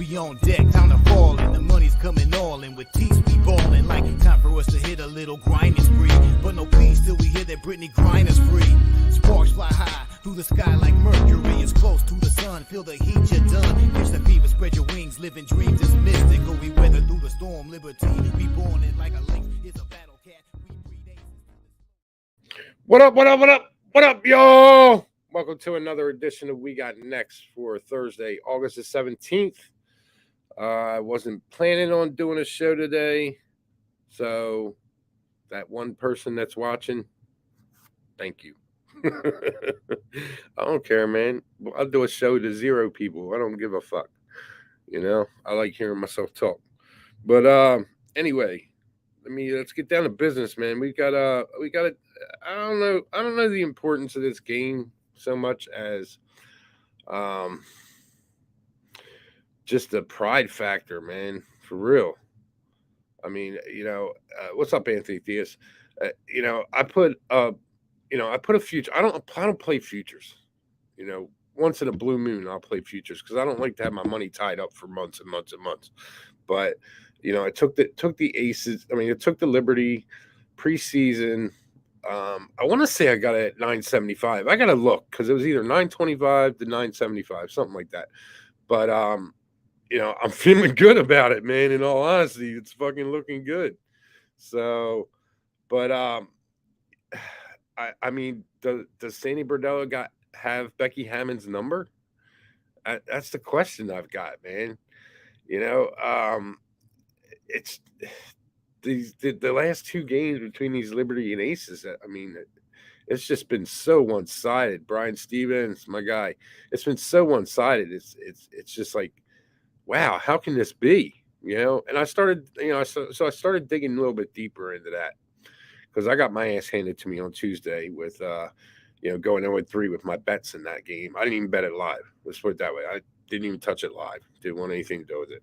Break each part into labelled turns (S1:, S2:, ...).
S1: we on deck, time to fall in. The money's coming all in with teeth we ballin'. Like time for us to hit a little grinding spree. But no peace till we hear that Britney Griner's free. Sparks fly high through the sky like Mercury. It's close to the sun, feel the heat, you're done. Catch the fever, spread your wings, living dreams is mystical. We weather through the storm, liberty. We born it like a lynx, it's a battle cat.
S2: What up, what up, what up, what up, y'all? Welcome to another edition of We Got Next for Thursday, August the 17th. I wasn't planning on doing a show today, so that one person that's watching, thank you. I don't care, man. I'll do a show to 0 people. I don't give a fuck. You know, I like hearing myself talk. But anyway, let's get down to business, man. I don't know the importance of this game so much as just the pride factor, man, for real. I mean, what's up, Anthony Diaz? I put a future. I don't play futures. Once in a blue moon, I'll play futures because I don't like to have my money tied up for months and months and months. But I took the aces. I mean, it took the Liberty preseason. I want to say I got it at 975. I got to look because it was either 925 to 975, something like that. But I'm feeling good about it, man. In all honesty, it's fucking looking good. So, but I mean, does Sandy Bordella have Becky Hammond's number? That's the question I've got, man. It's the last 2 games between these Liberty and Aces. I mean, it's just been so one-sided. Brian Stevens, my guy, it's been so one-sided. It's just like, wow, how can this be? And I started, so I started digging a little bit deeper into that because I got my ass handed to me on Tuesday with, going 0-3 with my bets in that game. I didn't even bet it live. Let's put it that way. I didn't even touch it live. Didn't want anything to do with it.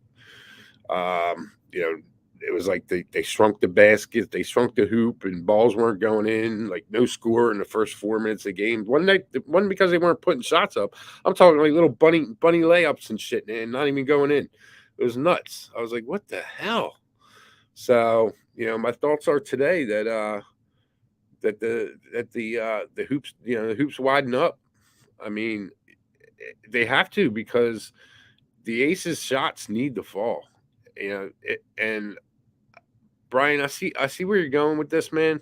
S2: It was like they shrunk the basket, they shrunk the hoop, and balls weren't going in. Like no score in the first 4 minutes of the game. One because they weren't putting shots up. I'm talking like little bunny layups and shit, man, not even going in. It was nuts. I was like, what the hell? So my thoughts are today that the hoops, the hoops widen up. I mean, they have to because the Aces shots need to fall. And Brian, I see where you're going with this, man.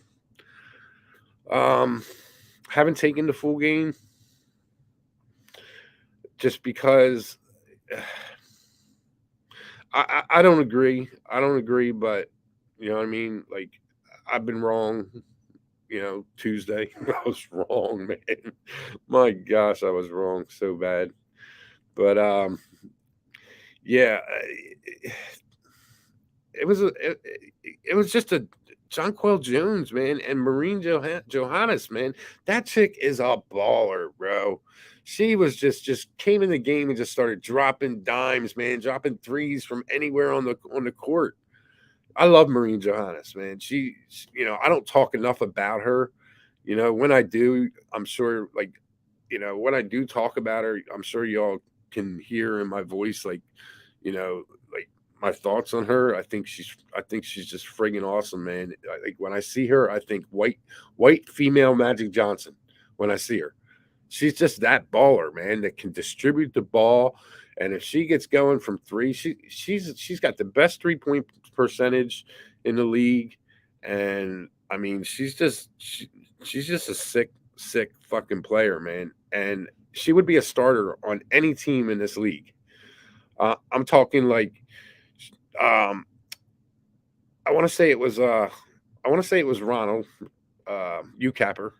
S2: Haven't taken the full game just because I don't agree. I don't agree, but you know what I mean? Like, I've been wrong. Tuesday, I was wrong, man. My gosh, I was wrong so bad. But yeah, it was just a Jonquel Jones, man, and Maureen Johannes, man. That chick is a baller, bro. She was just came in the game and just started dropping dimes, man, dropping threes from anywhere on the court. I love Maureen Johannes, man. She I don't talk enough about her. When I do, I'm sure, like, when I do talk about her, I'm sure y'all can hear in my voice, like, like my thoughts on her. I think she's just friggin' awesome, man. Like when I see her, I think white female Magic Johnson. When I see her, she's just that baller, man, that can distribute the ball. And if she gets going from 3, she's got the best 3-point percentage in the league. And I mean, she's just a sick fucking player, man. And she would be a starter on any team in this league. I'm talking like, I want to say it was Ronald, UCapper,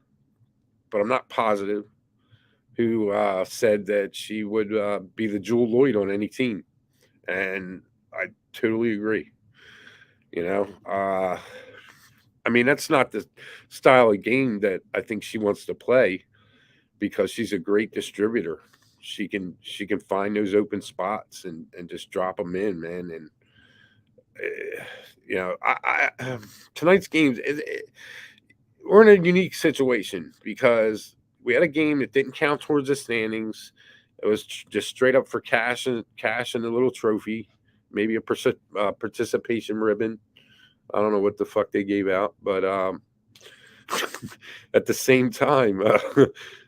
S2: but I'm not positive, who said that she would be the Jewel Lloyd on any team. And I totally agree. I mean, that's not the style of game that I think she wants to play because she's a great distributor. She can find those open spots and just drop them in, man. And, tonight's games, we're in a unique situation because we had a game that didn't count towards the standings. It was just straight up for cash and a little trophy, maybe a participation ribbon. I don't know what the fuck they gave out, but at the same time,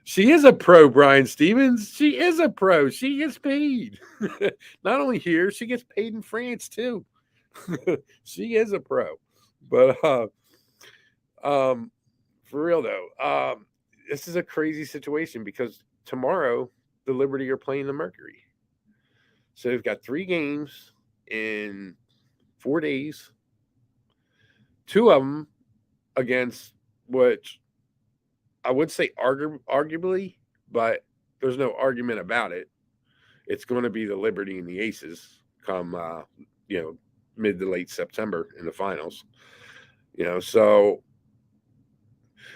S2: she is a pro, Brian Stevens. She is a pro. She gets paid. Not only here, she gets paid in France too. She is a pro. But for real though, this is a crazy situation because tomorrow the Liberty are playing the Mercury. So they've got 3 games in 4 days. 2 of them against which I would say arguably, but there's no argument about it. It's going to be the Liberty and the Aces come mid to late September in the finals. So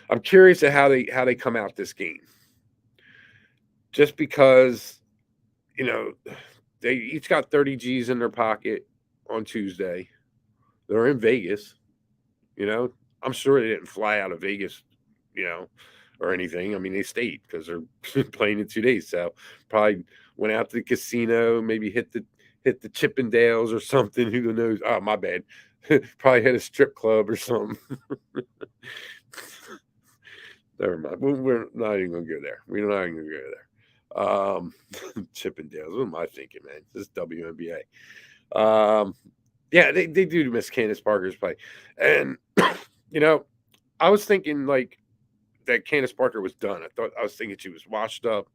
S2: I'm curious at how they come out this game. Just because they each got 30 G's in their pocket on Tuesday. They're in Vegas. I'm sure they didn't fly out of Vegas, or anything. I mean, they stayed because they're playing in 2 days. So probably went out to the casino, maybe hit the Chippendales or something. Who knows? Oh, my bad. Probably hit a strip club or something. Never mind. We're not even gonna go there. We're not even gonna go there. Chippendales. What am I thinking, man? This is WNBA. Yeah, they do miss Candace Parker's play, and I was thinking like that Candace Parker was done. I was thinking she was washed up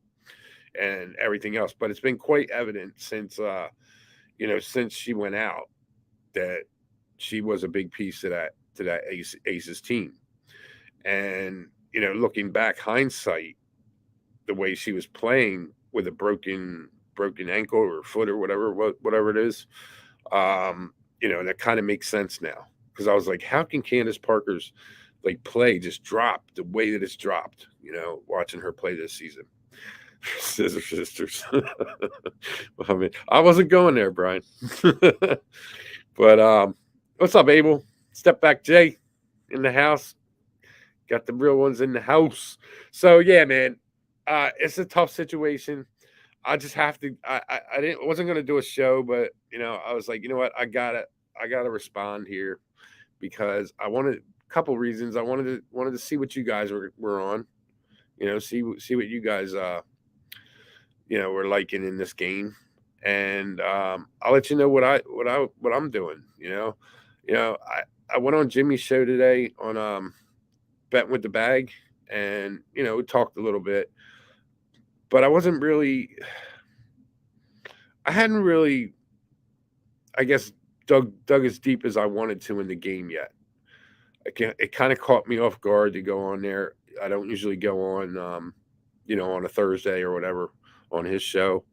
S2: and everything else, but it's been quite evident since since she went out that she was a big piece of that Aces team. And looking back, hindsight, the way she was playing with a broken ankle or foot or whatever it is, that kind of makes sense now. Because I was like, how can Candace Parker's play just drop the way that it's dropped? Watching her play this season. Scissor Sisters. I mean, I wasn't going there, Brian. But what's up, Abel? Step back, Jay, in the house. Got the real ones in the house. So yeah, man, it's a tough situation. I just have to. Wasn't gonna do a show, but I was like, you know what, I gotta respond here because I wanted a couple reasons. I wanted to see what you guys were on. See what you guys were liking in this game, and I'll let you know what I'm doing. I went on Jimmy's show today on Bet with the Bag, and we talked a little bit, but I hadn't really, I guess, dug as deep as I wanted to in the game yet. It kind of caught me off guard to go on there. I don't usually go on on a Thursday or whatever on his show.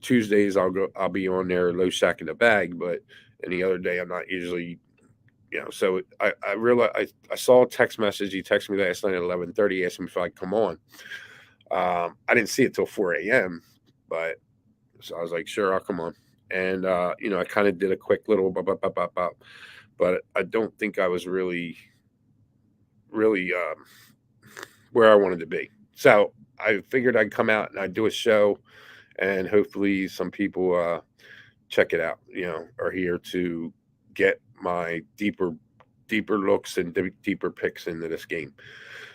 S2: Tuesdays I'll be on there, Low Shack in the Bag, but any other day I'm not usually. So I realized I saw a text message. He texted me last night at 11:30, asking me if I'd come on. I didn't see it till 4 a.m., but so I was like, sure, I'll come on. And I kind of did a quick little but I don't think I was really where I wanted to be. So I figured I'd come out and I'd do a show, and hopefully some people check it out. Are here to get my deeper looks and deeper picks into this game.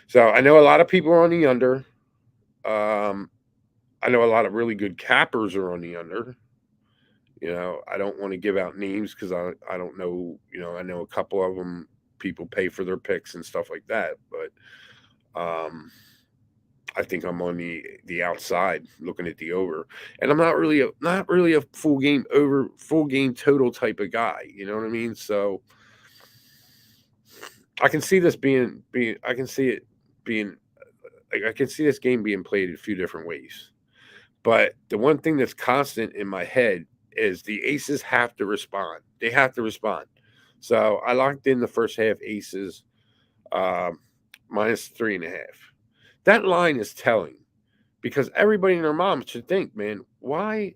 S2: So I know a lot of people are on the under. I know a lot of really good cappers are on the under. I don't want to give out names because I don't know. I know a couple of them, people pay for their picks and stuff like that. But I think I'm on the outside looking at the over, and I'm not really a full game total type of guy. You know what I mean? So I can see this being I can see it being I can see this game being played a few different ways. But the one thing that's constant in my head is the Aces have to respond. They have to respond. So I locked in the first half Aces -3.5. That line is telling because everybody and their mom should think, man, why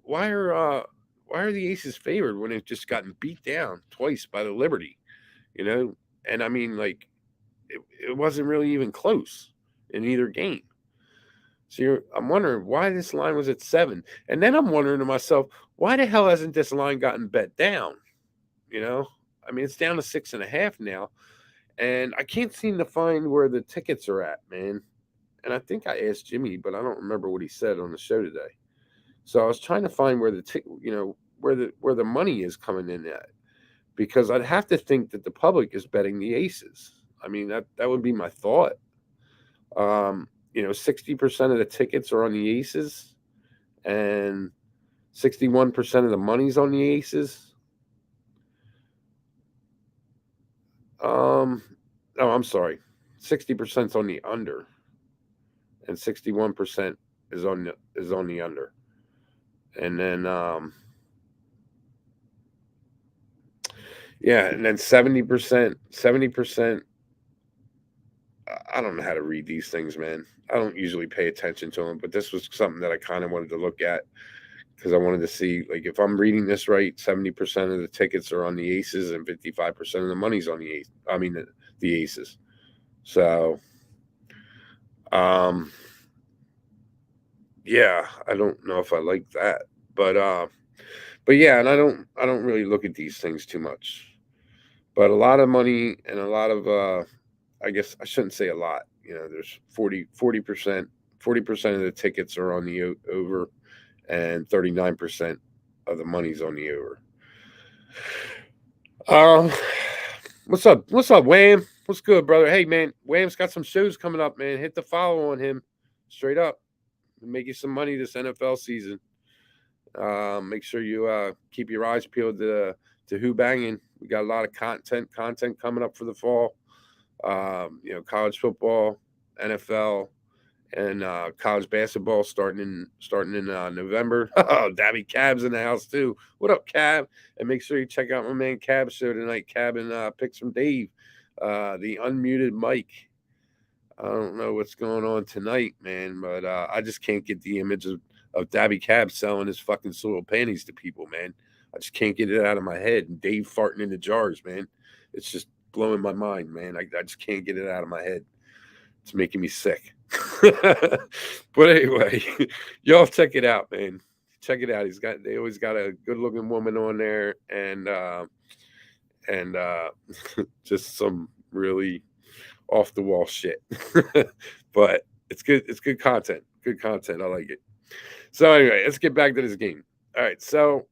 S2: are the Aces favored when they've just gotten beat down twice by the Liberty? And I mean, it wasn't really even close in either game. So I'm wondering why this line was at 7. And then I'm wondering to myself, why the hell hasn't this line gotten bet down? You know, I mean, it's down to 6.5 now. And I can't seem to find where the tickets are at, man. And I think I asked Jimmy, but I don't remember what he said on the show today. So I was trying to find where where the money is coming in at, because I'd have to think that the public is betting the aces. I mean, that would be my thought. 60% of the tickets are on the aces, and 61% of the money's on the aces. No, I'm sorry. 60% is on the under, and 61% is on the under. And then yeah, and then 70%, I don't know how to read these things, man. I don't usually pay attention to them, but this was something that I kind of wanted to look at, because I wanted to see, like, if I'm reading this right, 70% of the tickets are on the aces and 55% of the money's on the ace. I mean, the aces. So, yeah, I don't know if I like that, but yeah, and I don't really look at these things too much, but a lot of money and a lot of, I guess I shouldn't say a lot. There's 40% of the tickets are on the over, and 39% of the money's on the over. What's up? What's up, Wham? What's good, brother? Hey, man, Wham's got some shows coming up, man. Hit the follow on him, straight up. Make you some money this NFL season. Make sure you keep your eyes peeled to Who-Bangin. We got a lot of content coming up for the fall. College football, NFL, and college basketball starting in November. Oh, Dabby Cab's in the house too. What up, Cab? And make sure you check out my man Cab's show tonight. Cab and Picks from Dave, the unmuted mic. I don't know what's going on tonight, man, but I just can't get the image of Dabby Cab selling his fucking soiled panties to people, man. I just can't get it out of my head. And Dave farting in the jars, man. It's just blowing my mind, man. I just can't get it out of my head. It's making me sick. But anyway, y'all check it out, man. Check it out. They always got a good looking woman on there, and just some really off the wall shit. But it's good. It's good content. Good content. I like it. So anyway, let's get back to this game. All right. So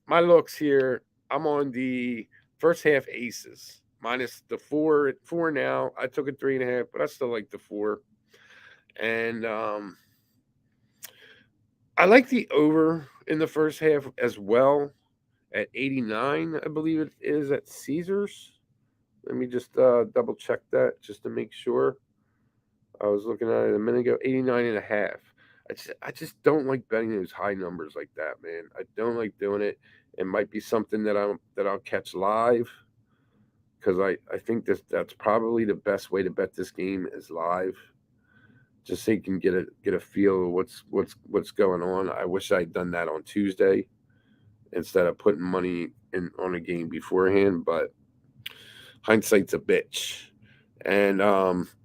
S2: my looks here, I'm on the first half aces minus the 4 now. I took a 3.5, but I still like the 4. And I like the over in the first half as well at 89, I believe it is, at Caesars. Let me just double check that just to make sure. I was looking at it a minute ago, 89.5. I just don't like betting those high numbers like that, man. I don't like doing it. It might be something that I'll catch live, because I think that's probably the best way to bet this game is live, just so you can get a feel of what's going on. I wish I'd done that on Tuesday instead of putting money in on a game beforehand, but hindsight's a bitch. And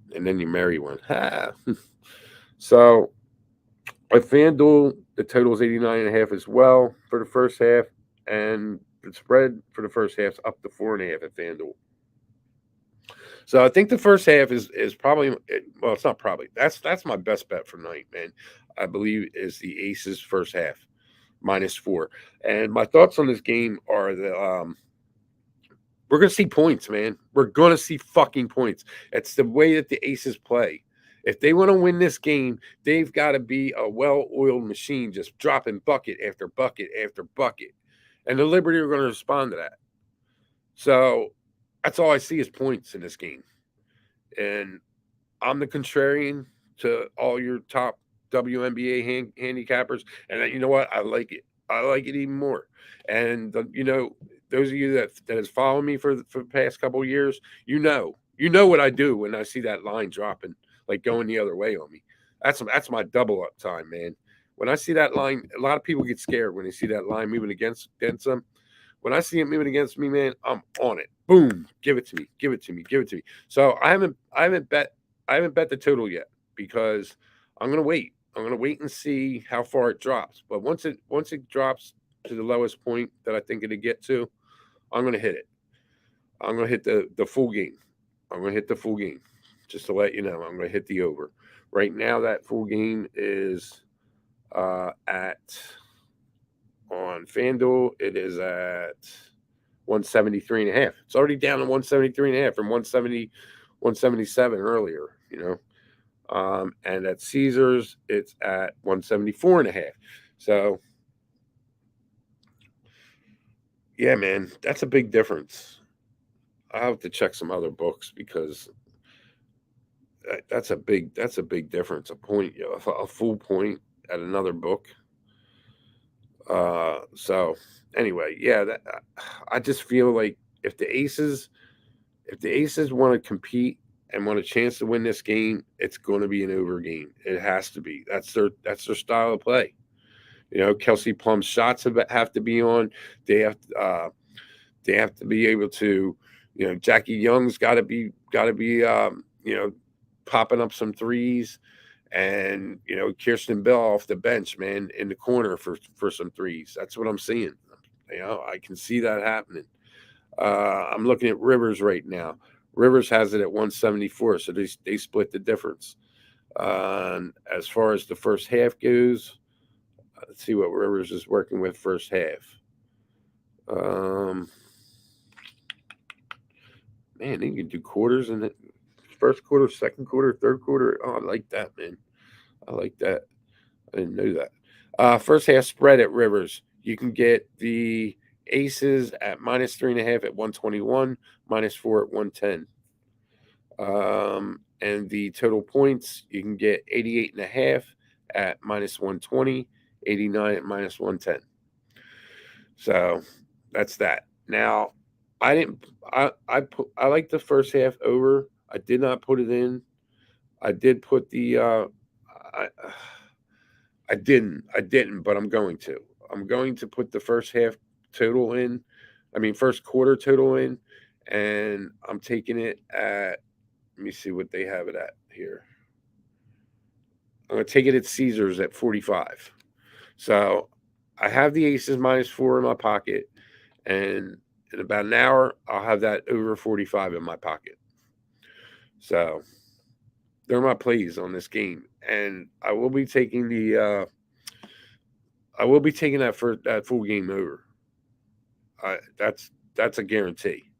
S2: then you marry one. So at FanDuel, the total is 89.5 as well for the first half, and the spread for the first half is up to 4.5 at FanDuel. So I think the first half is probably, well, it's not probably. That's my best bet for night, man. I believe is the Aces first half -4. And my thoughts on this game are that we're gonna see points, man. We're gonna see fucking points. It's the way that the Aces play. If they want to win this game, they've got to be a well-oiled machine, just dropping bucket after bucket after bucket. And the Liberty are going to respond to that. So that's all I see is points in this game. And I'm the contrarian to all your top WNBA handicappers. And you know what? I like it. I like it even more. And, those of you that has followed me for the past couple of years, you know what I do when I see that line dropping, like going the other way on me. That's my double up time, man. When I see that line, a lot of people get scared when they see that line moving against them. When I see it moving against me, man, I'm on it. Boom, give it to me, give it to me, give it to me. So I haven't bet the total yet, because I'm gonna wait. I'm going to wait and see how far it drops. But once it drops to the lowest point that I think it'll get to, I'm going to hit it. I'm going to hit the full game. I'm going to hit the full game. Just to let you know, I'm going to hit the over. Right now, that full game is at on FanDuel. It is at 173.5. It's already down to 173.5 from 177 earlier. And at Caesars, it's at 174.5. So, yeah, man, that's a big difference. I have to check some other books because that's a big difference. A point, a full point at another book. So anyway, yeah, I just feel like if the Aces want to compete and want a chance to win this game, it's going to be an over game. It has to be. That's their style of play. Kelsey Plum's shots have to be on. They have to be able to. Jackie Young's got to be popping up some threes, and Kirsten Bell off the bench, man, in the corner for some threes. That's what I'm seeing. I can see that happening. I'm looking at Rivers right now. Rivers has it at 174, so they split the difference. As far as the first half goes, let's see what Rivers is working with first half. Man, they can do quarters in the first quarter, second quarter, third quarter. Oh, I like that, man. I like that. I didn't know that. First half spread at Rivers. You can get the Aces at -3.5 at 121, -4 at 110. And the total points, you can get 88.5 at -120, 89 at -110. So that's that. Now, I like the first half over. I did not put it in. I did put the I didn't, but I'm going to. I'm going to put the first half total in. First quarter total in, and I'm taking it at. Let me see what they have it at here. I'm going to take it at Caesars at 45. So I have the Aces -4 in my pocket, and in about an hour, I'll have that over 45 in my pocket. So they're my plays on this game, and I will be taking that for that full game over. That's a guarantee.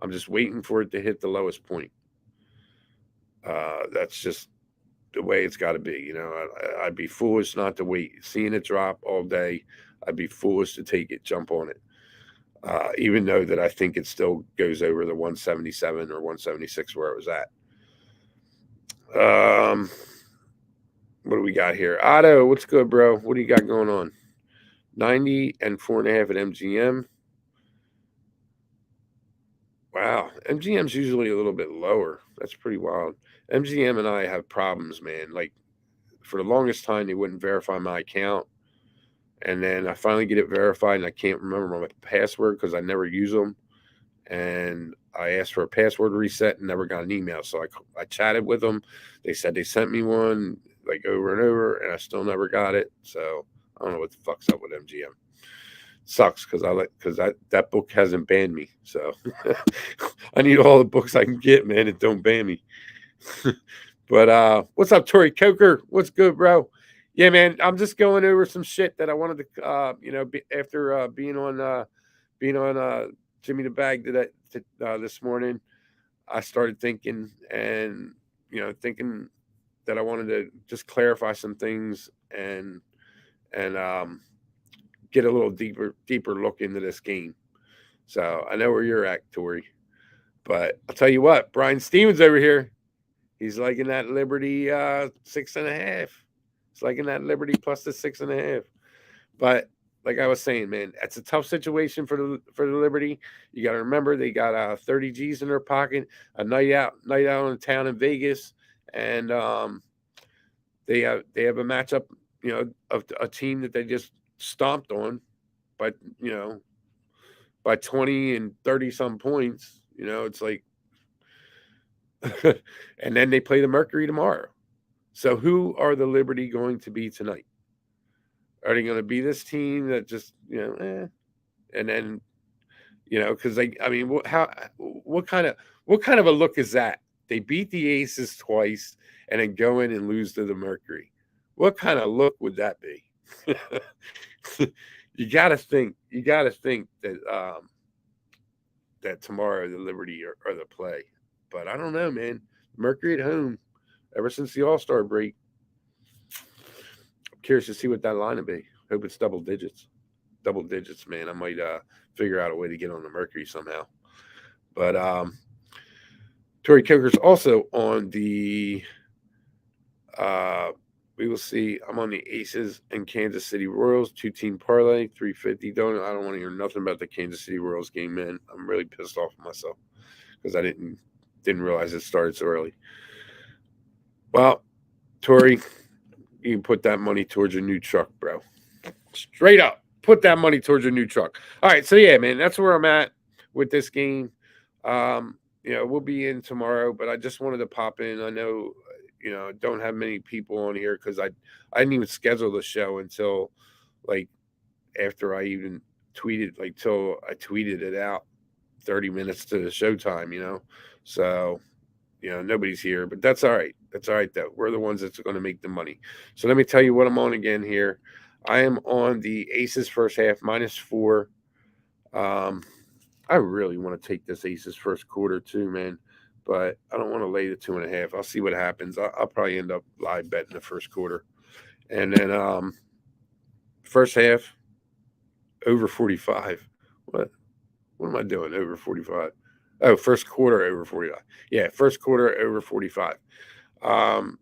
S2: I'm just waiting for it to hit the lowest point. That's just the way it's got to be. I'd be foolish not to wait. Seeing it drop all day, I'd be foolish to take it, jump on it. Even though that I think it still goes over the 177 or 176 where it was at. What do we got here? Otto, what's good, bro? What do you got going on? 90 and 4.5 at MGM. Wow. MGM's usually a little bit lower. That's pretty wild. MGM and I have problems, man. Like, for the longest time, they wouldn't verify my account. And then I finally get it verified, and I can't remember my password because I never use them. And I asked for a password reset and never got an email. So I chatted with them. They said they sent me one, like, over and over, and I still never got it. So I don't know what the fuck's up with MGM. Sucks because that book hasn't banned me. So I need all the books I can get, man, and don't ban me. But what's up, Tori Coker? What's good, bro? Yeah, man, I'm just going over some shit that I wanted to, after being on Jimmy the Bag this morning. I started thinking thinking that I wanted to just clarify some things and get a little deeper look into this game. So I know where you're at, Tori. But I'll tell you what, Brian Stevens over here, he's liking that Liberty 6.5. It's liking that Liberty plus the 6.5. But like I was saying, man, it's a tough situation for the Liberty. You got to remember they got 30 G's in their pocket, a night out in town in Vegas, and they have a matchup, of a team that they just stomped on by 20 and 30 some points. It's like, and then they play the Mercury tomorrow. So who are the Liberty going to be tonight? Are they going to be this team that just, and then, because what kind of a look is that? They beat the Aces twice and then go in and lose to the Mercury. What kind of look would that be? You got to think that that tomorrow the Liberty are the play. But I don't know, man. Mercury at home ever since the All-Star break. I'm curious to see what that line will be. Hope it's double digits. Double digits, man. I might figure out a way to get on the Mercury somehow. But Tori Coker's also on the we will see. I'm on the Aces and Kansas City Royals 2-team parlay 350. I don't want to hear nothing about the Kansas City Royals game, man. I'm really pissed off at myself because I didn't realize it started so early. Well, Tori, you can put that money towards your new truck, bro. Straight up, put that money towards your new truck. All right, so yeah, man, that's where I'm at with this game. We'll be in tomorrow, but I just wanted to pop in. I know, don't have many people on here because I didn't even schedule the show until like after I even tweeted, like till I tweeted it out 30 minutes to the showtime, So, nobody's here, but that's all right. That's all right, though. We're the ones that's going to make the money. So let me tell you what I'm on again here. I am on the Aces first half -4. I really want to take this Aces first quarter too, man. But I don't want to lay the 2.5. I'll see what happens. I'll probably end up live betting the first quarter. And then first half, over 45. What am I doing? Over 45. Oh, first quarter over 45. Yeah, first quarter over 45.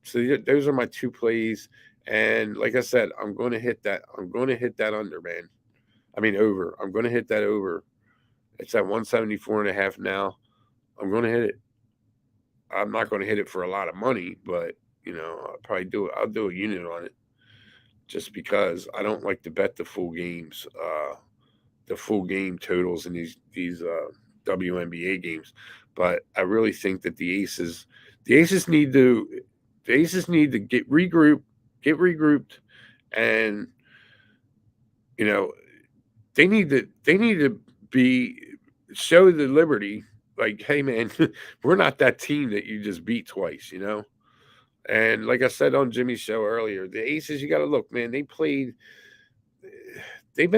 S2: So those are my two plays. And like I said, I'm going to hit that. I'm going to hit that under, man. I mean, over. I'm going to hit that over. It's at 174.5 now. I'm going to hit it. I'm not going to hit it for a lot of money, but, I'll probably do it. I'll do a unit on it just because I don't like to bet the full games, the full game totals in these WNBA games. But I really think that the Aces need to get regrouped, and they need to show the Liberty like, hey man, we're not that team that you just beat twice, And like I said on Jimmy's show earlier, the Aces, you got to look, man. They've been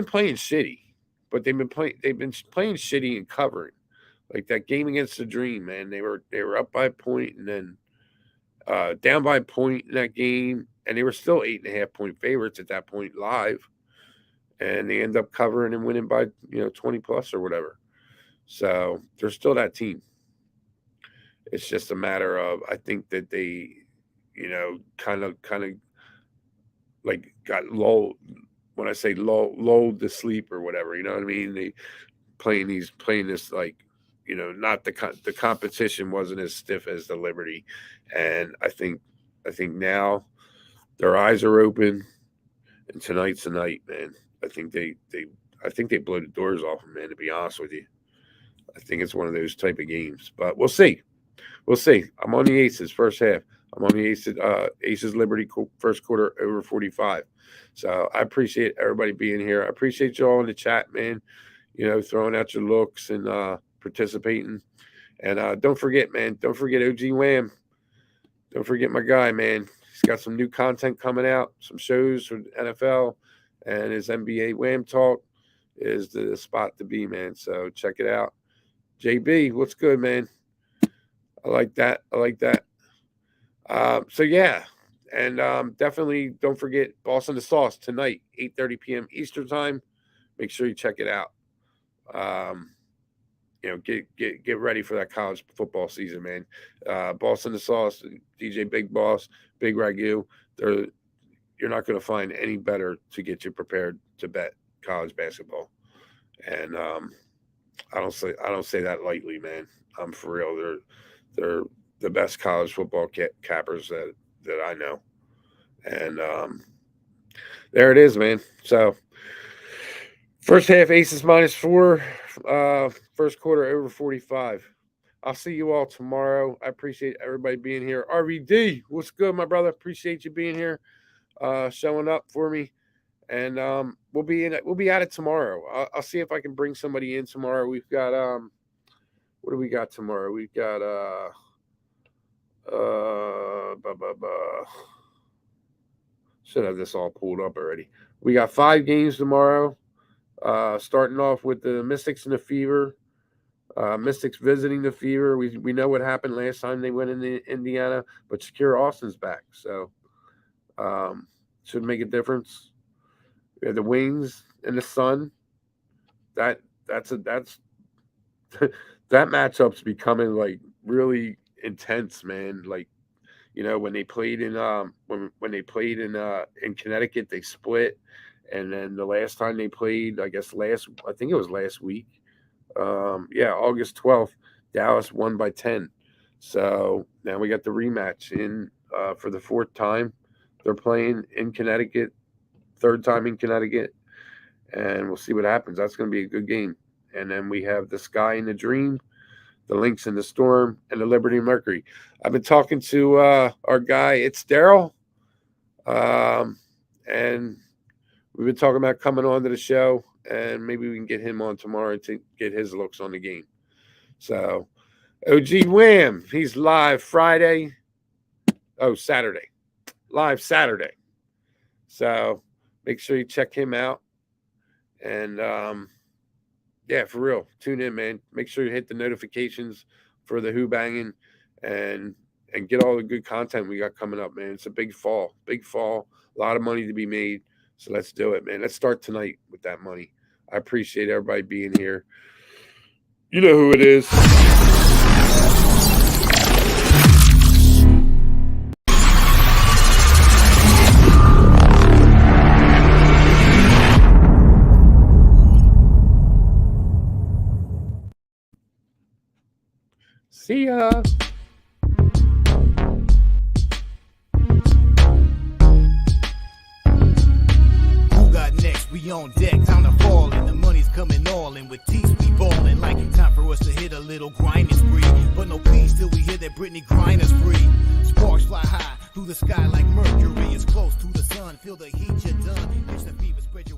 S2: playing shitty, but they've been playing shitty and covering. Like that game against the Dream, man. They were up by a point and then down by a point in that game, and they were still 8.5-point favorites at that point live, and they end up covering and winning by 20 plus or whatever. So they're still that team. It's just a matter of, I think that they, kind of like got lulled. When I say lulled to sleep or whatever, you know what I mean? They playing this like, not the competition wasn't as stiff as the Liberty, and I think now their eyes are open, and tonight's the night, man. I think they blow the doors off them, man. To be honest with you, I think it's one of those type of games, but we'll see. We'll see. I'm on the Aces first half. I'm on the Aces Liberty first quarter over 45. So I appreciate everybody being here. I appreciate you all in the chat, man. Throwing out your looks and participating. And don't forget, man. Don't forget OG Wham. Don't forget my guy, man. He's got some new content coming out, some shows for NFL, and his NBA Wham Talk is the spot to be, man. So check it out. JB, what's good, man? I like that. So yeah, and definitely don't forget Boss and the Sauce tonight, 8:30 p.m. Eastern time. Make sure you check it out. Get ready for that college football season, man. Boss and the Sauce, DJ Big Boss, Big Ragu. You're not going to find any better to get you prepared to bet college basketball. And I don't say that lightly, man. I'm for real. They're the best college football cappers that I know. And there it is, man. So first half Aces -4, first quarter over 45. I'll see you all tomorrow. I appreciate everybody being here. RVD, what's good, my brother? Appreciate you being here, showing up for me. And we'll be at it tomorrow. I'll see if I can bring somebody in tomorrow. We've got what do we got tomorrow? We've got should have this all pulled up already. We got 5 games tomorrow. Starting off with the Mystics and the Fever. Mystics visiting the Fever. We know what happened last time they went into Indiana, but Shakira Austin's back, so should make a difference. We have the Wings and the Sun. That's that matchup's becoming like really intense, man. Like, you know, when they played in when they played in Connecticut, they split, and then the last time they played, I think it was last week. August 12th, Dallas won by 10. So now we got the rematch in for the 4th time. They're playing in Connecticut, 3rd time in Connecticut, and we'll see what happens. That's going to be a good game. And then we have the Sky and the Dream, the Lynx and the Storm, and the Liberty Mercury. I've been talking to our guy, it's Daryl, and we've been talking about coming on to the show, and maybe we can get him on tomorrow to get his looks on the game. So, OG Wham, he's live Saturday. Live Saturday. So, make sure you check him out. And, for real, tune in, man. Make sure you hit the notifications for the Who-Bangin and get all the good content we got coming up, man. It's a big fall. A lot of money to be made. So let's do it, man. Let's start tonight with that money. I appreciate everybody being here. You know who it is. See ya.
S1: Who got next? We on deck.